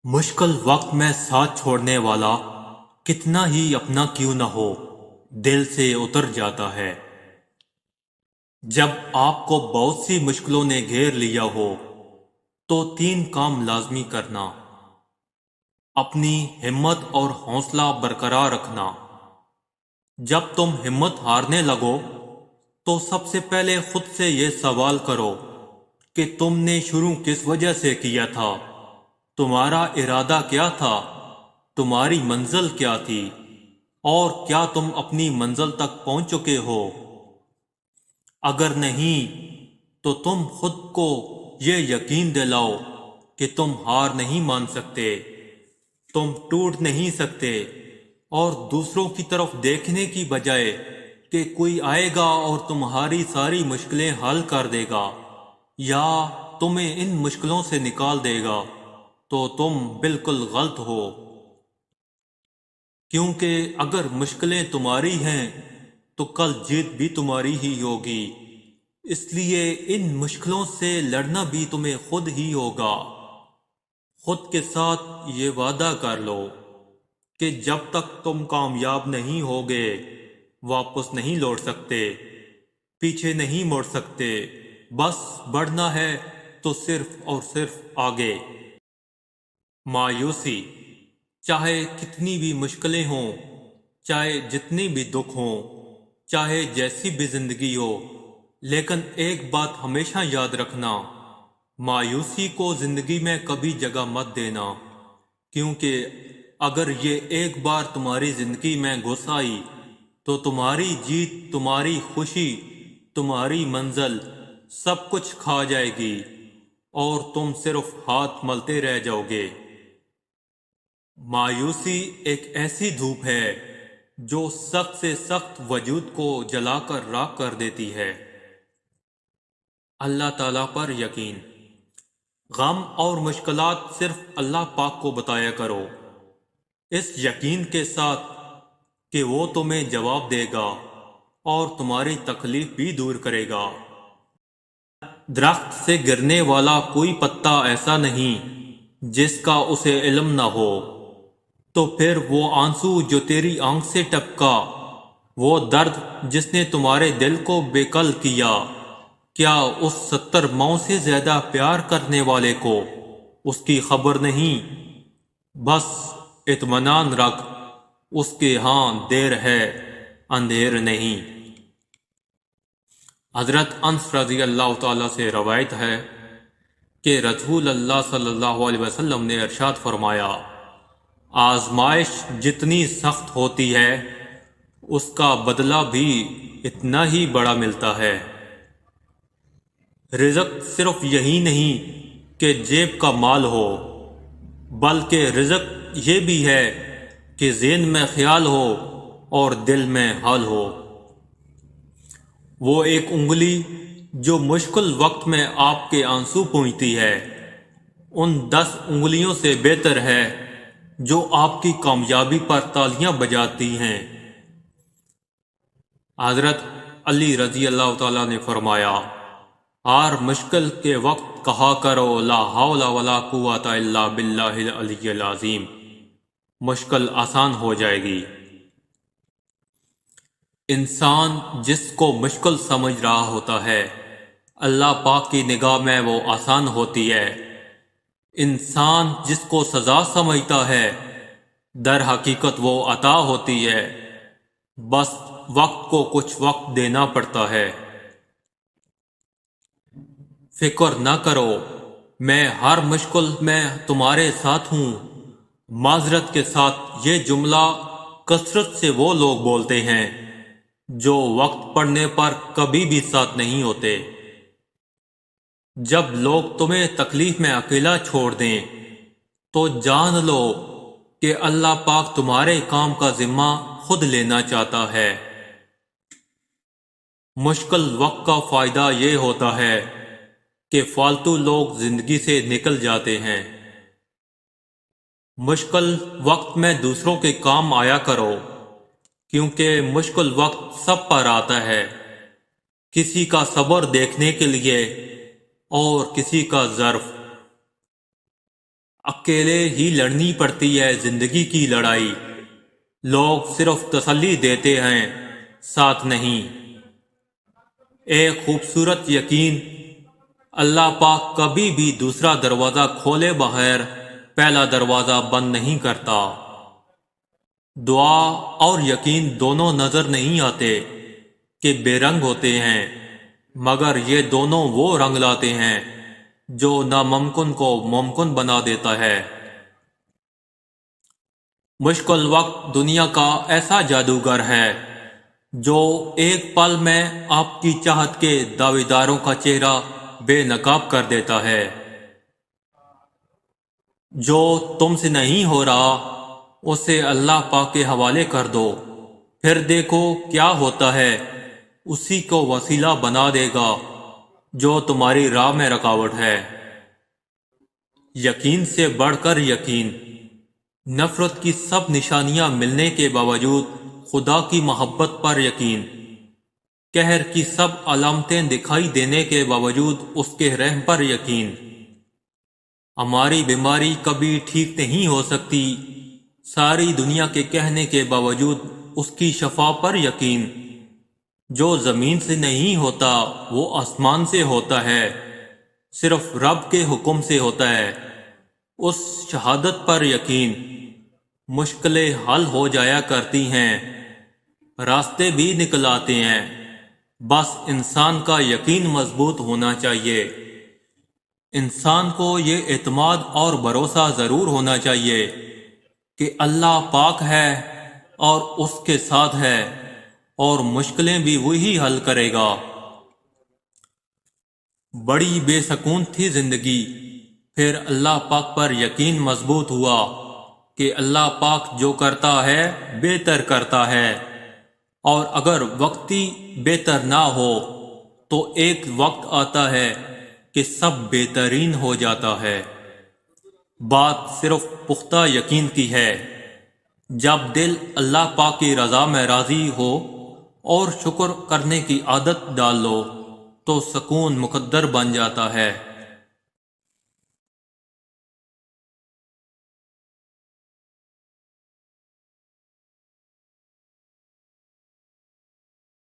مشکل وقت میں ساتھ چھوڑنے والا کتنا ہی اپنا کیوں نہ ہو دل سے اتر جاتا ہے۔ جب آپ کو بہت سی مشکلوں نے گھیر لیا ہو تو تین کام لازمی کرنا: اپنی ہمت اور حوصلہ برقرار رکھنا۔ جب تم ہمت ہارنے لگو تو سب سے پہلے خود سے یہ سوال کرو کہ تم نے شروع کس وجہ سے کیا تھا، تمہارا ارادہ کیا تھا، تمہاری منزل کیا تھی، اور کیا تم اپنی منزل تک پہنچ چکے ہو؟ اگر نہیں تو تم خود کو یہ یقین دلاؤ کہ تم ہار نہیں مان سکتے، تم ٹوٹ نہیں سکتے، اور دوسروں کی طرف دیکھنے کی بجائے کہ کوئی آئے گا اور تمہاری ساری مشکلیں حل کر دے گا یا تمہیں ان مشکلوں سے نکال دے گا، تو تم بالکل غلط ہو۔ کیونکہ اگر مشکلیں تمہاری ہیں تو کل جیت بھی تمہاری ہی ہوگی، اس لیے ان مشکلوں سے لڑنا بھی تمہیں خود ہی ہوگا۔ خود کے ساتھ یہ وعدہ کر لو کہ جب تک تم کامیاب نہیں ہوگے واپس نہیں لوٹ سکتے، پیچھے نہیں مڑ سکتے، بس بڑھنا ہے تو صرف اور صرف آگے۔ مایوسی، چاہے کتنی بھی مشکلیں ہوں، چاہے جتنی بھی دکھ ہوں، چاہے جیسی بھی زندگی ہو، لیکن ایک بات ہمیشہ یاد رکھنا: مایوسی کو زندگی میں کبھی جگہ مت دینا، کیونکہ اگر یہ ایک بار تمہاری زندگی میں گھس آئی تو تمہاری جیت، تمہاری خوشی، تمہاری منزل سب کچھ کھا جائے گی اور تم صرف ہاتھ ملتے رہ جاؤ گے۔ مایوسی ایک ایسی دھوپ ہے جو سخت سے سخت وجود کو جلا کر راکھ کر دیتی ہے۔ اللہ تعالیٰ پر یقین۔ غم اور مشکلات صرف اللہ پاک کو بتایا کرو، اس یقین کے ساتھ کہ وہ تمہیں جواب دے گا اور تمہاری تکلیف بھی دور کرے گا۔ درخت سے گرنے والا کوئی پتا ایسا نہیں جس کا اسے علم نہ ہو، تو پھر وہ آنسو جو تیری آنکھ سے ٹپکا، وہ درد جس نے تمہارے دل کو بے کل کیا، کیا اس 70 ماؤں سے زیادہ پیار کرنے والے کو اس کی خبر نہیں؟ بس اطمینان رکھ، اس کے ہاں دیر ہے، اندھیر نہیں۔ حضرت انس رضی اللہ تعالیٰ سے روایت ہے کہ رسول اللہ صلی اللہ علیہ وسلم نے ارشاد فرمایا: آزمائش جتنی سخت ہوتی ہے اس کا بدلہ بھی اتنا ہی بڑا ملتا ہے۔ رزق صرف یہی نہیں کہ جیب کا مال ہو، بلکہ رزق یہ بھی ہے کہ ذہن میں خیال ہو اور دل میں حال ہو۔ وہ ایک انگلی جو مشکل وقت میں آپ کے آنسو پونچھتی ہے ان 10 انگلیوں سے بہتر ہے جو آپ کی کامیابی پر تالیاں بجاتی ہیں۔ حضرت علی رضی اللہ تعالیٰ نے فرمایا: ہر مشکل کے وقت کہا کرو لا حول ولا قوت الا باللہ العلی العظیم، مشکل آسان ہو جائے گی۔ انسان جس کو مشکل سمجھ رہا ہوتا ہے اللہ پاک کی نگاہ میں وہ آسان ہوتی ہے۔ انسان جس کو سزا سمجھتا ہے در حقیقت وہ عطا ہوتی ہے، بس وقت کو کچھ وقت دینا پڑتا ہے۔ فکر نہ کرو، میں ہر مشکل میں تمہارے ساتھ ہوں۔ معذرت کے ساتھ یہ جملہ کثرت سے وہ لوگ بولتے ہیں جو وقت پڑنے پر کبھی بھی ساتھ نہیں ہوتے۔ جب لوگ تمہیں تکلیف میں اکیلا چھوڑ دیں تو جان لو کہ اللہ پاک تمہارے کام کا ذمہ خود لینا چاہتا ہے۔ مشکل وقت کا فائدہ یہ ہوتا ہے کہ فالتو لوگ زندگی سے نکل جاتے ہیں۔ مشکل وقت میں دوسروں کے کام آیا کرو، کیونکہ مشکل وقت سب پر آتا ہے، کسی کا صبر دیکھنے کے لیے اور کسی کا ظرف۔ اکیلے ہی لڑنی پڑتی ہے زندگی کی لڑائی، لوگ صرف تسلی دیتے ہیں، ساتھ نہیں۔ ایک خوبصورت یقین، اللہ پاک کبھی بھی دوسرا دروازہ کھولے بغیر پہلا دروازہ بند نہیں کرتا۔ دعا اور یقین دونوں نظر نہیں آتے کہ بے رنگ ہوتے ہیں، مگر یہ دونوں وہ رنگ لاتے ہیں جو ناممکن کو ممکن بنا دیتا ہے۔ مشکل وقت دنیا کا ایسا جادوگر ہے جو ایک پل میں آپ کی چاہت کے دعویداروں کا چہرہ بے نقاب کر دیتا ہے۔ جو تم سے نہیں ہو رہا اسے اللہ پاک کے حوالے کر دو، پھر دیکھو کیا ہوتا ہے، اسی کو وسیلہ بنا دے گا جو تمہاری راہ میں رکاوٹ ہے۔ یقین سے بڑھ کر یقین، نفرت کی سب نشانیاں ملنے کے باوجود خدا کی محبت پر یقین، قہر کی سب علامتیں دکھائی دینے کے باوجود اس کے رحم پر یقین۔ ہماری بیماری کبھی ٹھیک نہیں ہو سکتی، ساری دنیا کے کہنے کے باوجود اس کی شفا پر یقین۔ جو زمین سے نہیں ہوتا وہ آسمان سے ہوتا ہے، صرف رب کے حکم سے ہوتا ہے، اس شہادت پر یقین۔ مشکلیں حل ہو جایا کرتی ہیں، راستے بھی نکل آتے ہیں، بس انسان کا یقین مضبوط ہونا چاہیے۔ انسان کو یہ اعتماد اور بھروسہ ضرور ہونا چاہیے کہ اللہ پاک ہے اور اس کے ساتھ ہے، اور مشکلیں بھی وہی حل کرے گا۔ بڑی بے سکون تھی زندگی، پھر اللہ پاک پر یقین مضبوط ہوا کہ اللہ پاک جو کرتا ہے بہتر کرتا ہے، اور اگر وقتی بہتر نہ ہو تو ایک وقت آتا ہے کہ سب بہترین ہو جاتا ہے۔ بات صرف پختہ یقین کی ہے۔ جب دل اللہ پاک کی رضا میں راضی ہو اور شکر کرنے کی عادت ڈال لو تو سکون مقدر بن جاتا ہے۔